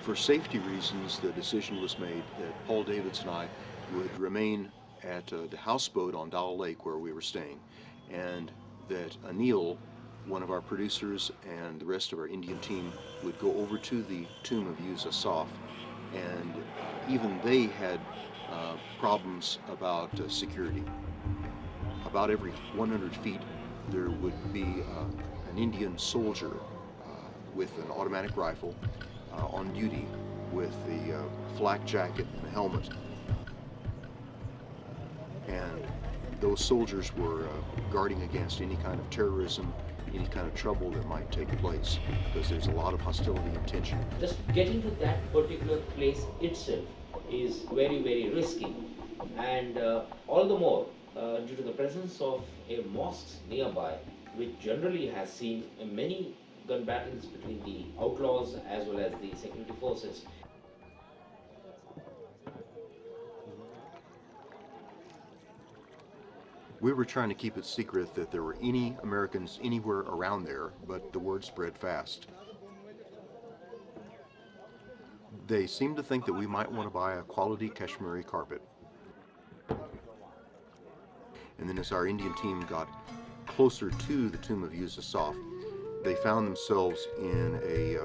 For safety reasons, the decision was made that Paul Davids and I would remain at the houseboat on Dal Lake where we were staying, and that Anil, one of our producers, and the rest of our Indian team would go over to the tomb of Jesaja, and even they had problems about security. About every 100 feet there would be an Indian soldier with an automatic rifle on duty with the flak jacket and a helmet. And those soldiers were guarding against any kind of terrorism, any kind of trouble that might take place, because there's a lot of hostility and tension. Just getting to that particular place itself is very, very risky, and all the more due to the presence of a mosque nearby, which generally has seen many gun battles between the outlaws as well as the security forces. We were trying to keep it secret that there were any Americans anywhere around there, but the word spread fast. They seemed to think that we might want to buy a quality Kashmiri carpet. And then as our Indian team got closer to the tomb of Jesaja, they found themselves in a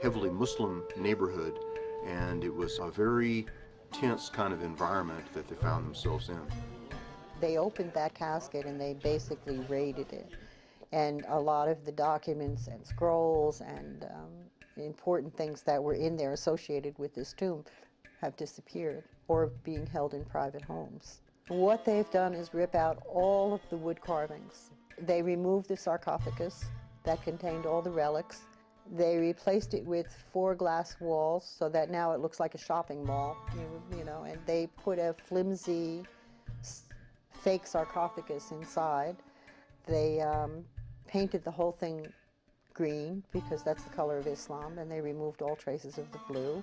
heavily Muslim neighborhood, and it was a very tense kind of environment that they found themselves in. They opened that casket and they basically raided it. And a lot of the documents and scrolls and important things that were in there associated with this tomb have disappeared or being held in private homes. What they've done is rip out all of the wood carvings. They removed the sarcophagus that contained all the relics. They replaced it with 4 glass walls so that now it looks like a shopping mall, you know, and they put a flimsy fake sarcophagus inside. They painted the whole thing green because that's the color of Islam, and they removed all traces of the blue.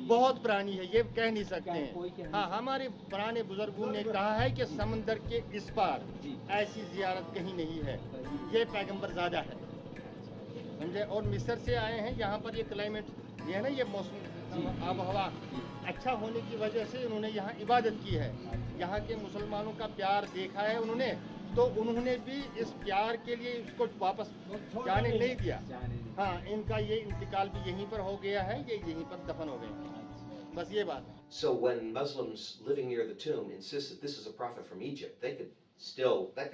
बहुत पुरानी है, ये कह नहीं सकते हैं। हाँ, हमारे पुराने बुजुर्गों ने कहा है कि समंदर के इस पार ऐसी जियारत कहीं नहीं है, ये पैगंबर ज़्यादा है, समझे। और मिस्र से आए हैं, यहाँ पर ये क्लाइमेट, ये है ना, ये मौसम आब हवा अच्छा होने की वजह से उन्होंने यहाँ इबादत की है। यहाँ के मुसलमानों का प्यार देखा है उन्होंने, तो उन्होंने भी इस प्यार के लिए इसको वापस जाने नहीं दिया। हाँ, इनका ये इंतकाल भी यहीं पर हो गया है, ये यहीं पर दफन हो गए हैं, बस ये बात है। So when Muslims living near the tomb insist that this is a prophet from Egypt, that could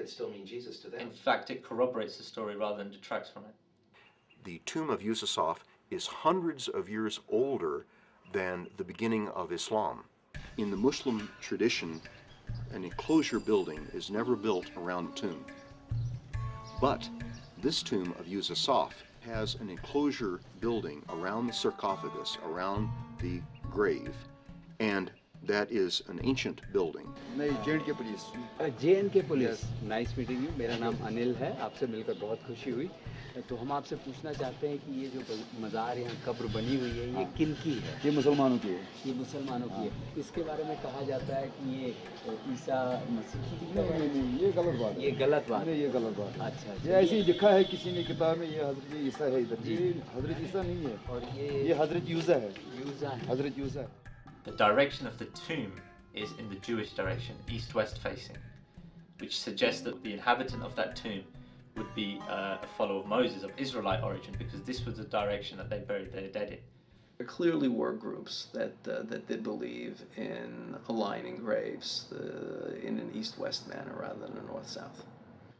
still mean Jesus to them. In fact, it corroborates the story rather than detracts from it. The tomb of Jesaja is hundreds of years older than the beginning of Islam. In the Muslim tradition, an enclosure building is never built around the tomb. But this tomb of Jesaja has an enclosure building around the sarcophagus, around the grave, and that is an ancient building. J&K police. J&K police. Nice meeting you. मेरा नाम अनिल है, आपसे मिलकर बहुत खुशी हुई। तो हम आपसे पूछना चाहते हैं कि ये जो मज़ार यहाँ कब्र बनी हुई है, ये किन की है? ये मुसलमानों की है। ये मुसलमानों की है। इसके बारे में कहा जाता है कि ये ईसा मसीह की कब्र है। नहीं, ये गलत बात है। ये गलत बात। नहीं, ये गलत बात। अच्छा। ये ऐसे ही लिखा है किसी ने किताब में, ये हज़रत ईसा है इधर। ये हज़रत ईसा नहीं है। और ये हज़रत यूज़ा है। यूज़ा है। हज़रत यूज़ा। The direction of the tomb is in the Jewish direction, east-west facing, which suggests that the inhabitant of that tomb would be a follower of Moses, of Israelite origin, because this was the direction that they buried their dead in. There clearly were groups that did believe in aligning graves in an east-west manner rather than a north-south.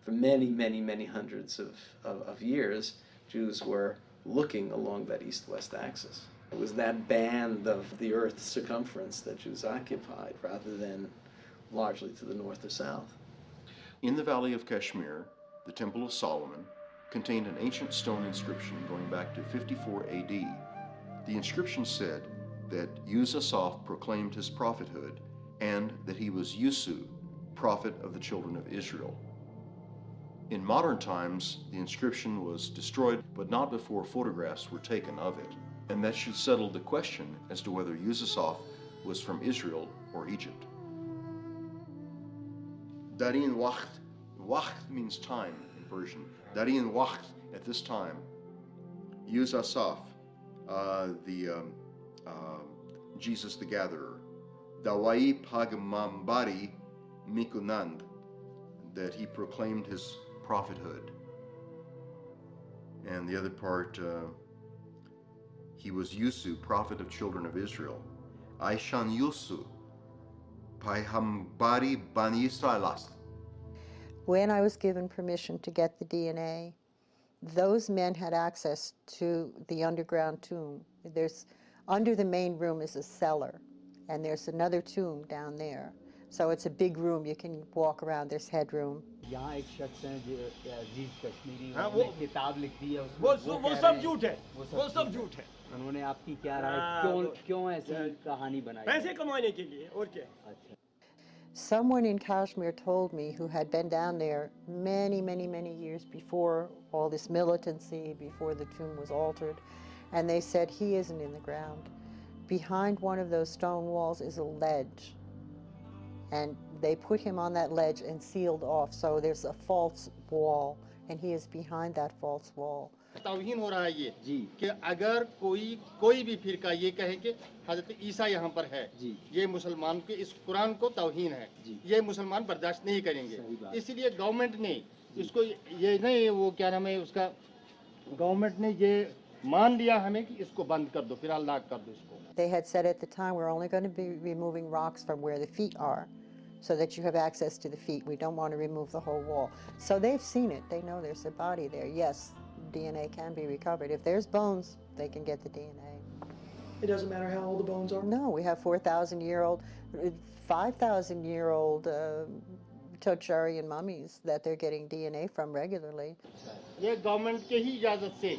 For many, many, many hundreds of years, Jews were looking along that east-west axis. It was that band of the Earth's circumference that Jews occupied rather than largely to the north or south. In the valley of Kashmir, the Temple of Solomon contained an ancient stone inscription going back to 54 AD. The inscription said that Jesaja proclaimed his prophethood and that he was Yusu, prophet of the children of Israel. In modern times, the inscription was destroyed, but not before photographs were taken of it. And that should settle the question as to whether Jesaja was from Israel or Egypt. Darin Wacht means time in Persian. Darin Wacht, at this time, Yusasaf, Jesus the Gatherer, Dawai Pagamambari Mikunand, that he proclaimed his prophethood. And the other part, he was Yusu, prophet of children of Israel. Aishan Yusu, Paihambari Bani Israelas. When I was given permission to get the DNA, those men had access to the underground tomb. Under the main room is a cellar, and there's another tomb down there. So it's a big room. You can walk around. There's headroom. यहाँ एक शख्स हैं जो अजीज कश्मीरी हाँ, उन्होंने किताब लिख दी है उसमें वो सब झूठ है, वो सब झूठ है। उन्होंने आपकी क्या राय क्यों ऐसी कहानी बनाई पैसे कमाने के लिए और क्या? अच्छा Someone in Kashmir told me, who had been down there many, many, many years before all this militancy, before the tomb was altered, and they said he isn't in the ground. Behind one of those stone walls is a ledge, and they put him on that ledge and sealed off, so there's a false wall, and he is behind that false wall. तौहीन हो रहा है ये कि अगर कोई भी फिरका ये कहे कि हजरत ईसा यहाँ पर है, ये मुसलमान के इस कुरान को तौहीन है, ये मुसलमान बर्दाश्त नहीं करेंगे। इसलिए गवर्नमेंट ने इसको ये नहीं, वो क्या नाम है उसका, गवर्नमेंट ने ये मान लिया हमें कि इसको बंद कर दो, फिर अल्लाह कर दो इसको। They had said at the time, we're only going to be removing rocks from where the feet are, so that you have access to the feet. We don't want to remove the whole wall. So they've seen it. They know there's a body there. Yes, DNA can be recovered. If there's bones, they can get the DNA. It doesn't matter how old the bones are? No, we have 4,000-year-old, 5,000-year-old Tocharian mummies that they're getting DNA from regularly. ये government के ही इजाजत से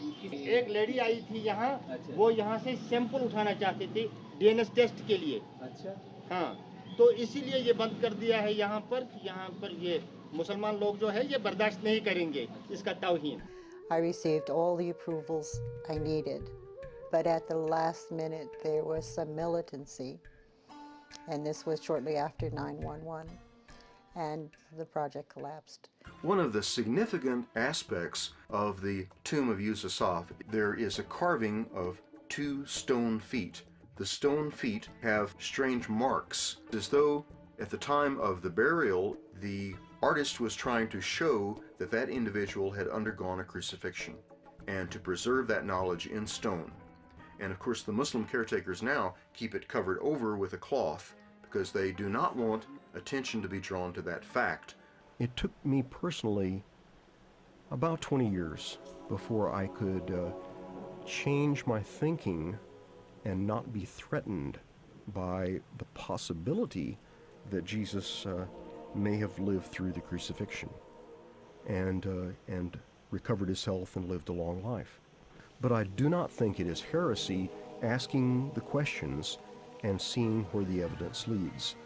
एक lady आई थी यहाँ, वो यहाँ से सैंपल उठाना चाहते थे डीएनए टेस्ट के लिए। अच्छा हाँ, तो इसीलिए ये बंद कर दिया है यहाँ पर ये मुसलमान लोग जो है ये बर्दाश्त नहीं करेंगे इसका तौहीन। I received all the approvals I needed, but at the last minute there was some militancy, and this was shortly after 9/11, and the project collapsed. One of the significant aspects of the tomb of Yusasaf, there is a carving of 2 stone feet. The stone feet have strange marks, as though at the time of the burial, the artist was trying to show that that individual had undergone a crucifixion, and to preserve that knowledge in stone. And of course the Muslim caretakers now keep it covered over with a cloth, because they do not want attention to be drawn to that fact. It took me personally about 20 years before I could change my thinking and not be threatened by the possibility that Jesus may have lived through the crucifixion and recovered his health and lived a long life. But I do not think it is heresy asking the questions and seeing where the evidence leads.